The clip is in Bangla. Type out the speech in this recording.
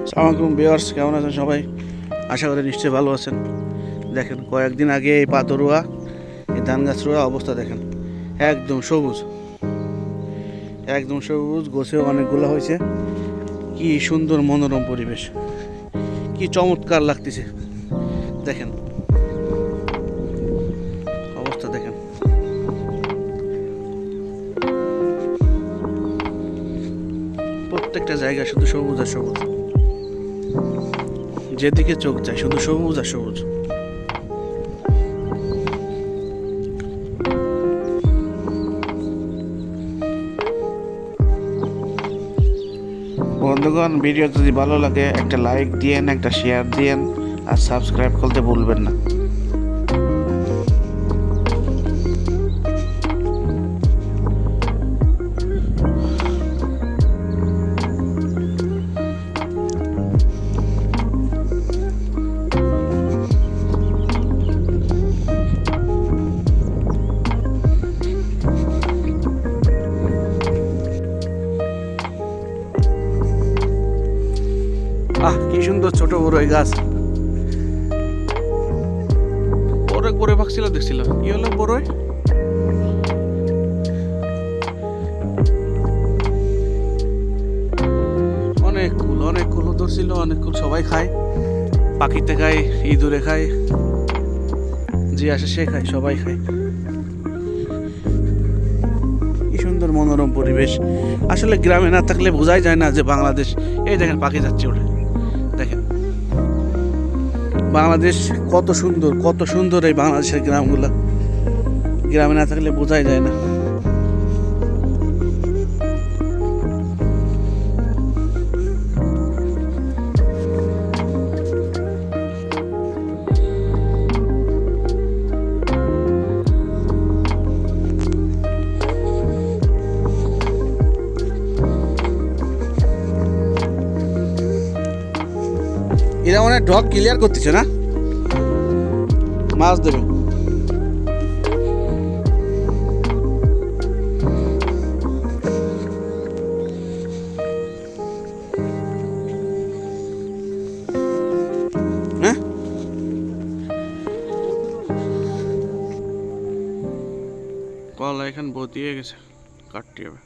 আসসালামু আলাইকুম ভিউয়ার্স, কেমন আছেন সবাই? আশা করি নিশ্চয়ই ভালো আছেন। দেখেন কয়েকদিন আগে এই পাতরুয়া, এই ধান গাছ রোয়া অবস্থা দেখেন, একদম সবুজ, একদম সবুজ, গোছেও অনেকগুলো হয়েছে। কি সুন্দর মনোরম পরিবেশ, কি চমৎকার লাগতেছে। দেখেন অবস্থা, দেখেন প্রত্যেকটা জায়গা শুধু সবুজ আর সবুজ, যেদিকে চোখ যায় শুধু সবুজ আর সবুজ। বন্ধুগণ, ভিডিও যদি ভালো লাগে একটা লাইক দিয়েন, একটা শেয়ার দিয়েন, আর সাবস্ক্রাইব করতে ভুলবেন না। কি সুন্দর ছোট বড়ই গাছ, অনেক বড় পাকছিল, দেখছিল কি হলো বড়ই। অনেক কুল ধরছিল, অনেক কুল সবাই খায়, পাখিতে খায়, ইঁদুরে খায়, যে আসে সে খায়, সবাই খায়। কি সুন্দর মনোরম পরিবেশ, আসলে গ্রামে না থাকলে বোঝাই যায় না যে বাংলাদেশ। এই দেখেন পাখি যাচ্ছে ওঠে, দেখেন বাংলাদেশ কত সুন্দর, কত সুন্দর এই বাংলাদেশের গ্রামগুলা, গ্রামে না থাকলে বোঝাই যায় না। এরা অনেক ডগ ক্লিয়ার করতেছে না, মাছ দেবে। হ্যাঁ, কলা এখানে বতিয়ে গেছে, কাটতে হবে।